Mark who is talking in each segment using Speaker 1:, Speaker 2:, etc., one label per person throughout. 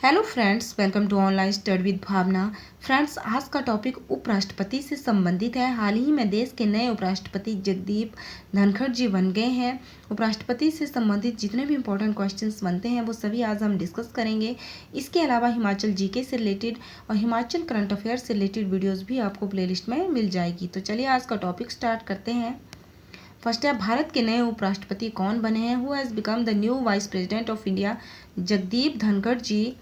Speaker 1: Hello friends, welcome to online study with Bhavna. Friends, आज का topic उपराष्ट्रपति से संबंधित है। हाल ही में देश के नए उपराष्ट्रपति जगदीप धनखड़ जी बन गए हैं। उपराष्ट्रपति से संबंधित जितने भी इंपॉर्टेंट क्वेश्चंस बनते हैं वो सभी आज हम डिस्कस करेंगे। इसके अलावा हिमाचल जीके से रिलेटेड और हिमाचल करंट अफेयर्स से रिलेटेड वीडियोज़ भी आपको प्लेलिस्ट में मिल जाएगी। तो चलिए आज का टॉपिक स्टार्ट करते हैं। फर्स्ट है, भारत के नए उपराष्ट्रपति कौन बने हैं? Who has become the new vice president of India? Jagdeep Dhankhar ji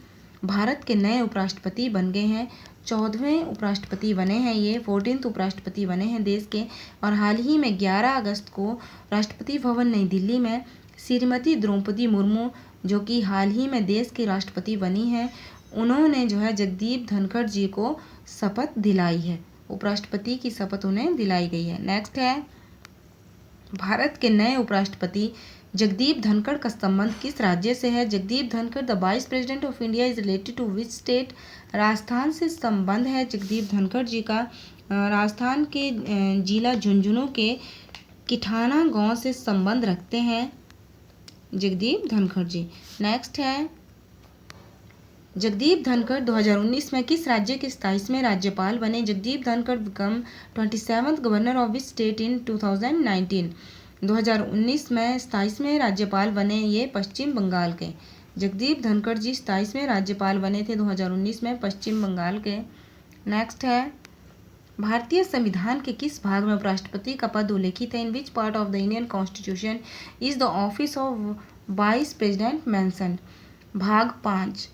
Speaker 1: भारत के नए उपराष्ट्रपति बन गए हैं। 14वें उपराष्ट्रपति बने हैं ये, 14th उपराष्ट्रपति बने हैं देश के। और हाल ही में 11 अगस्त को राष्ट्रपति भवन नई दिल्ली में श्रीमती द्रौपदी मुर्मू, जो कि हाल ही में देश की राष्ट्रपति बनी हैं, उन्होंने जो है जगदीप धनखड़ जी को शपथ दिलाई है। उपराष्ट्रपति की शपथ उन्हें दिलाई गई है। नेक्स्ट है, भारत के नए उपराष्ट्रपति जगदीप धनखड़ का संबंध किस राज्य से है? Jagdeep Dhankhar the vice president of India is related to which state? Rajasthan से संबंध है जगदीप धनखड़ जी का। राजस्थान के जिला झुंझुनू के किठाना गांव से संबंध रखते हैं जगदीप धनखड़ जी। नेक्स्ट है, जगदीप धनखड़ 2019 में किस राज्य के 27वें राज्यपाल बने? Jagdeep Dhankhar become 27th governor of which state in 2019? 2019 में 27वें राज्यपाल बने ये पश्चिम बंगाल के। जगदीप धनखड़ जी 27वें राज्यपाल बने थे 2019 में पश्चिम बंगाल के। नेक्स्ट है, भारतीय संविधान के किस भाग में उपराष्ट्रपति का पद उल्लेखित है? In which part of the Indian constitution is the office of vice president mentioned? भाग 5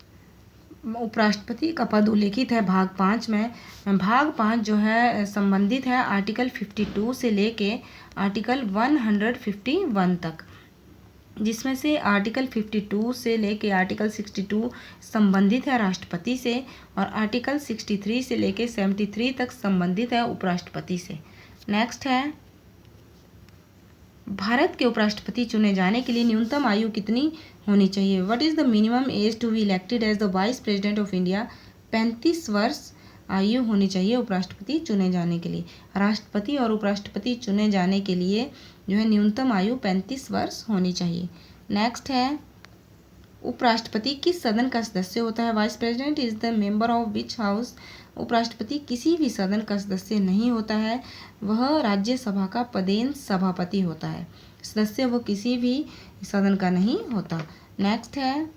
Speaker 1: उपराष्ट्रपति का पद उल्लेखित है भाग 5 में। भाग 5 जो है संबंधित है आर्टिकल 52 से लेके आर्टिकल 151 तक, जिसमें से आर्टिकल 52 से लेके आर्टिकल 62 संबंधित है राष्ट्रपति से और आर्टिकल 63 से लेके 73 तक संबंधित है उपराष्ट्रपति से। नेक्स्ट है, भारत के उपराष्ट्रपति चुने जाने के लिए न्यूनतम आयु कितनी होनी चाहिए? What is the minimum age to be elected as the vice president of India? 35 वर्ष आयु होनी चाहिए उपराष्ट्रपति चुने जाने के लिए। राष्ट्रपति और उपराष्ट्रपति चुने जाने के लिए जो है न्यूनतम आयु 35 वर्ष होनी चाहिए। नेक्स्ट है, उपराष्ट्रपति किस सदन का सदस्य होता है? Vice president is the member of which house? उपराष्ट्रपति किसी भी सदन का सदस्य नहीं होता है, वह राज्यसभा का पदेन सभापति होता है। सदस्य वो किसी भी सदन का नहीं होता। नेक्स्ट है,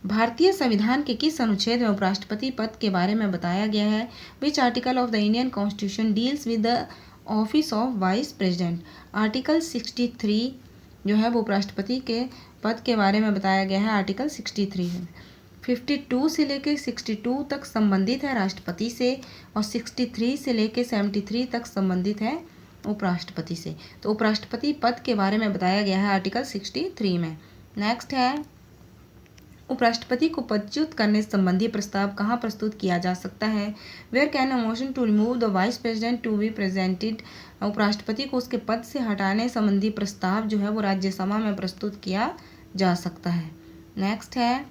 Speaker 1: भारतीय संविधान के किस अनुच्छेद में उपराष्ट्रपति पद के बारे में बताया गया है? विच article of the Indian constitution deals with the office of vice president? Article 63 जो है वो उपराष्ट्रपति के पद के बारे में बताया गया है, आर्टिकल 63 है। 52 से लेकर 62 तक संबंधित है राष्ट्रपति से और 63 से लेकर 73 तक संबंधित है उपराष्ट्रपति से। तो उपराष्ट्रपति पद के बारे में बताया गया है आर्टिकल 63 में। नेक्स्ट है, उपराष्ट्रपति को पदच्युत करने संबंधी प्रस्ताव कहाँ प्रस्तुत किया जा सकता है? Where can a motion to remove the vice president to be presented? उपराष्ट्रपति को उसके पद से हटाने संबंधी प्रस्ताव जो है वो राज्यसभा में प्रस्तुत किया जा सकता है। नेक्स्ट है,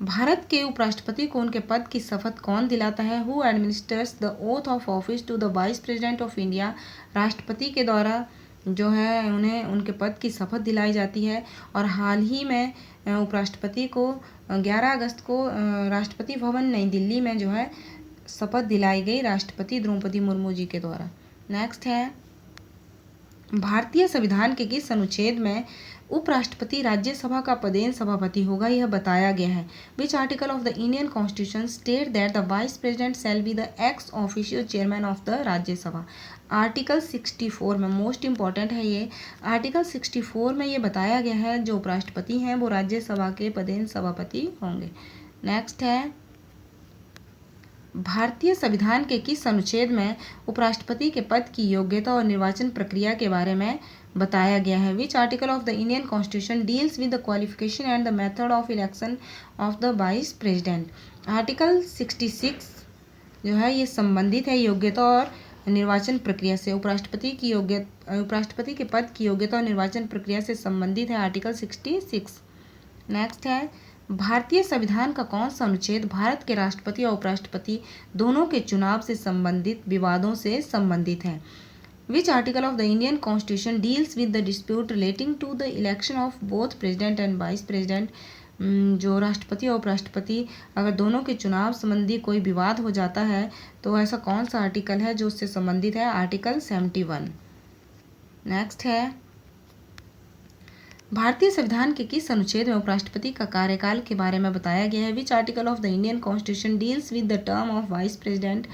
Speaker 1: भारत के उपराष्ट्रपति को उनके पद की शपथ कौन दिलाता है? Who administers the oath of office to the vice president of India? राष्ट्रपति के द्वारा जो है उन्हें उनके पद की शपथ दिलाई जाती है। और हाल ही में उपराष्ट्रपति को 11 अगस्त को राष्ट्रपति भवन नई दिल्ली में जो है शपथ दिलाई गई राष्ट्रपति द्रौपदी मुर्मू जी के द्वारा। नेक्स्ट है, भारतीय संविधान के किस अनुच्छेद में उपराष्ट्रपति राज्यसभा का पदेन सभापति होगा यह बताया गया है? विच article of the Indian constitution state that the vice president shall be the x official chairman of the Rajya Sabha? Article 64 में, मोस्ट इंपॉर्टेंट है ये। आर्टिकल 64 में ये बताया गया है जो उपराष्ट्रपति हैं वो राज्यसभा के पदेन सभापति होंगे। नेक्स्ट है, भारतीय संविधान के किस अनुच्छेद में उपराष्ट्रपति के पद की योग्यता और निर्वाचन प्रक्रिया के बारे में बताया गया है? विच article of the Indian constitution deals with the qualification and the method of election of the vice president? Article 66 जो है ये संबंधित है योग्यता और निर्वाचन प्रक्रिया से। उपराष्ट्रपति के पद की योग्यता और निर्वाचन प्रक्रिया से संबंधित है आर्टिकल 66। नेक्स्ट है, भारतीय संविधान का कौन सा अनुच्छेद भारत के राष्ट्रपति और उपराष्ट्रपति दोनों के चुनाव से संबंधित विवादों से संबंधित है? Which article of the Indian Constitution deals with the dispute relating to the election of both president and vice president? जो राष्ट्रपति और उपराष्ट्रपति अगर दोनों के चुनाव संबंधी कोई विवाद हो जाता है तो ऐसा कौन सा आर्टिकल है जो उससे संबंधित है? आर्टिकल 71। नेक्स्ट है, भारतीय संविधान के किस अनुच्छेद में उपराष्ट्रपति का कार्यकाल के बारे में बताया गया है? विच article of the Indian constitution deals with the term of vice president?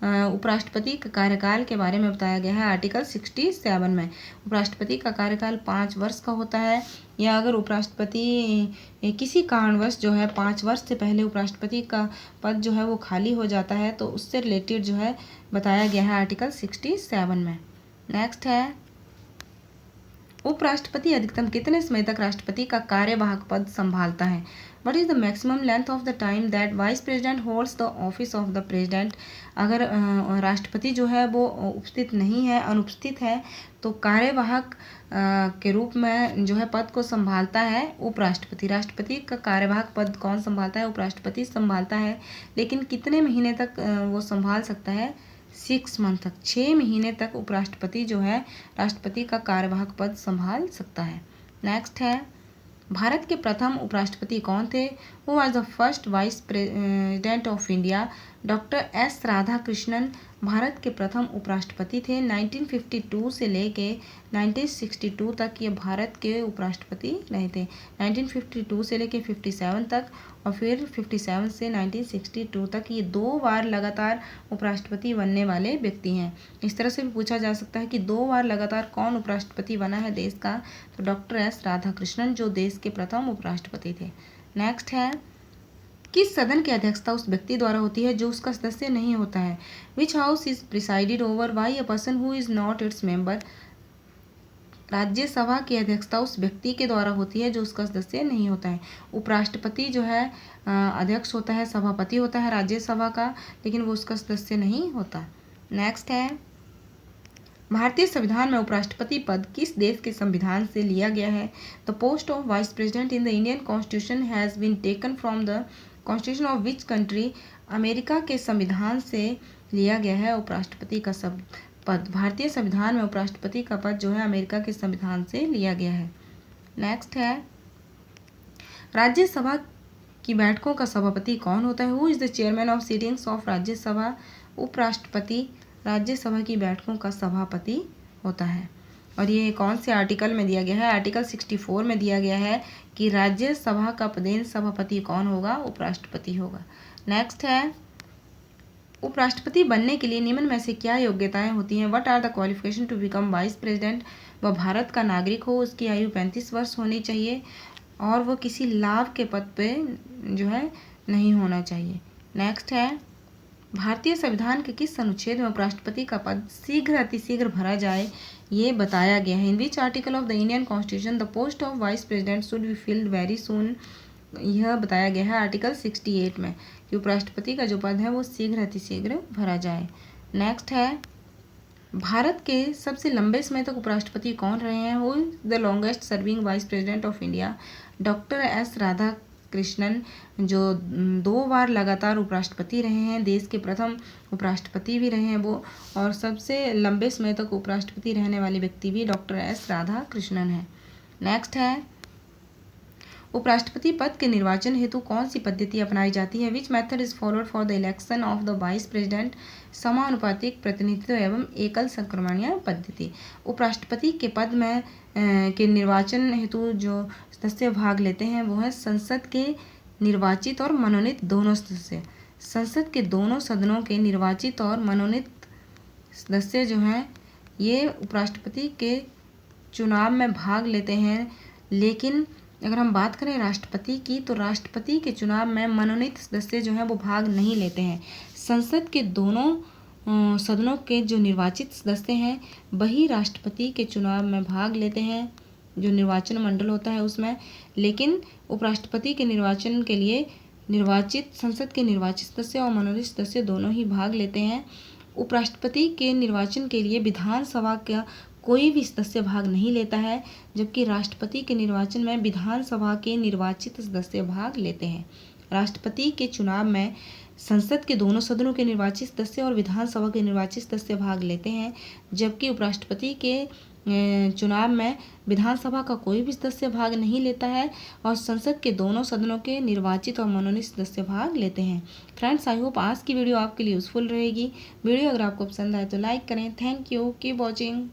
Speaker 1: उपराष्ट्रपति का कार्यकाल के बारे में बताया गया है आर्टिकल 67 में। उपराष्ट्रपति का कार्यकाल 5 वर्ष का होता है, या अगर उपराष्ट्रपति किसी कारणवश जो है 5 वर्ष से पहले उपराष्ट्रपति का पद जो है वो खाली हो जाता है तो उससे रिलेटेड जो है बताया गया है आर्टिकल 67 में। नेक्स्ट है, उपराष्ट्रपति अधिकतम कितने समय तक राष्ट्रपति का कार्यवाहक पद संभालता है? What is the maximum length of the time that vice president holds the office of the president? अगर राष्ट्रपति जो है वो उपस्थित नहीं है, अनुपस्थित है, तो कार्यवाहक के रूप में जो है पद को संभालता है उपराष्ट्रपति। राष्ट्रपति का कार्यवाहक पद कौन संभालता है? उपराष्ट्रपति संभालता है, लेकिन कितने महीने तक वो संभाल सकता है? 6 मंथ तक, 6 महीने तक उपराष्ट्रपति जो है राष्ट्रपति का कार्यवाहक पद संभाल सकता है। नेक्स्ट है, भारत के प्रथम उपराष्ट्रपति कौन थे? Who was the first vice president of India? Doctor S Radhakrishnan Bharat के प्रथम उपराष्ट्रपति थे। 1952 से लेके 1962 तक ये भारत के उपराष्ट्रपति रहे थे। 1952 से लेके 57 तक और फिर 57 से 1962 तक ये 2 बार लगातार उपराष्ट्रपति बनने वाले व्यक्ति हैं। इस तरह से भी पूछा जा सकता है कि 2 बार लगातार कौन उपराष्ट्रपति बना है देश का? तो डॉक्टर एस राधाकृष्णन जो देश के प्रथम उपराष्ट्रपति थे। नेक्स्ट है, किस सदन की अध्यक्षता उस व्यक्ति द्वारा होती है जो उसका सदस्य नहीं होता है? विच house is presided over by a person who is not its member? Rajya Sabha की अध्यक्षता उस व्यक्ति के द्वारा होती है जो उसका सदस्य नहीं होता है। उपराष्ट्रपति जो है अध्यक्ष होता है, सभापति होता है राज्यसभा का, लेकिन वो उसका सदस्य नहीं होता। नेक्स्ट है, भारतीय संविधान में उपराष्ट्रपति पद किस देश के संविधान से लिया गया है? The post of vice president in the Indian constitution has been taken from the constitution of which country? America के संविधान से लिया गया है उपराष्ट्रपति का सब पद। भारतीय संविधान में उपराष्ट्रपति का पद जो है अमेरिका के संविधान से लिया गया है। नेक्स्ट है, राज्यसभा की बैठकों का सभापति कौन होता है? Who is the chairman of seatings of Rajya Sabha? उपराष्ट्रपति राज्यसभा की बैठकों का सभापति होता है। और ये कौन से आर्टिकल में दिया गया है? आर्टिकल 64 में दिया गया है कि राज्यसभा का पदेन सभापति कौन होगा? उपराष्ट्रपति होगा। नेक्स्ट है, उपराष्ट्रपति बनने के लिए निम्न में से क्या योग्यताएं होती हैं? What are the qualification to become vice president? वह भारत का नागरिक हो, उसकी आयु 35 वर्ष होनी चाहिए और वह किसी लाभ के पद पे जो है नहीं होना चाहिए। नेक्स्ट है, भारतीय संविधान के किस अनुच्छेद में उपराष्ट्रपति का पद शीघ्र अतिशीघ्र भरा जाए ये बताया गया है? In which article of the Indian constitution the post of vice president should be filled very soon? यह बताया गया है आर्टिकल 68 में कि उपराष्ट्रपति का जो पद है वो शीघ्र अतिशीघ्र भरा जाए। नेक्स्ट है, भारत के सबसे लंबे समय तक उपराष्ट्रपति कौन रहे हैं? Who is the longest serving vice president of India? Doctor S Radhakrishnan जो 2 बार लगातार उपराष्ट्रपति रहे हैं, देश के प्रथम उपराष्ट्रपति भी रहे हैं वो, और सबसे लंबे समय तक उपराष्ट्रपति रहने वाले व्यक्ति भी डॉक्टर एस राधाकृष्णन है। नेक्स्ट है, उपराष्ट्रपति पद के निर्वाचन हेतु कौन सी पद्धति अपनाई जाती है? Which method is followed for the election of the vice president? समानुपातिक प्रतिनिधित्व एवं एकल संक्रमणीय पद्धति। उपराष्ट्रपति के पद में के निर्वाचन हेतु जो सदस्य भाग लेते हैं वो है संसद के निर्वाचित और मनोनीत दोनों सदस्य। संसद के दोनों सदनों के निर्वाचित और मनोनीत सदस्य जो हैं ये उपराष्ट्रपति के चुनाव में भाग लेते हैं, लेकिन अगर हम बात करें राष्ट्रपति की तो राष्ट्रपति के चुनाव में मनोनीत सदस्य जो हैं वो भाग नहीं लेते हैं। संसद के दोनों सदनों के जो निर्वाचित सदस्य हैं वही राष्ट्रपति के चुनाव में भाग लेते हैं, जो निर्वाचन मंडल होता है उसमें, लेकिन उपराष्ट्रपति के निर्वाचन के लिए निर्वाचित संसद के निर्वाचित सदस्य और मनोनीत सदस्य दोनों ही भाग लेते हैं। उपराष्ट्रपति के निर्वाचन के लिए विधानसभा का कोई भी सदस्य भाग नहीं लेता है, जबकि राष्ट्रपति के निर्वाचन में विधानसभा के निर्वाचित सदस्य भाग लेते हैं। राष्ट्रपति के चुनाव में संसद के दोनों सदनों के निर्वाचित सदस्य और विधानसभा के निर्वाचित सदस्य भाग लेते हैं, जबकि उपराष्ट्रपति के चुनाव में विधानसभा का कोई भी सदस्य भाग नहीं लेता है और संसद के दोनों सदनों के निर्वाचित और मनोनीत सदस्य भाग लेते हैं। फ्रेंड्स, आई होप आज की वीडियो आपके लिए यूजफुल रहेगी। वीडियो अगर आपको पसंद आए तो लाइक करें। Thank you, keep watching.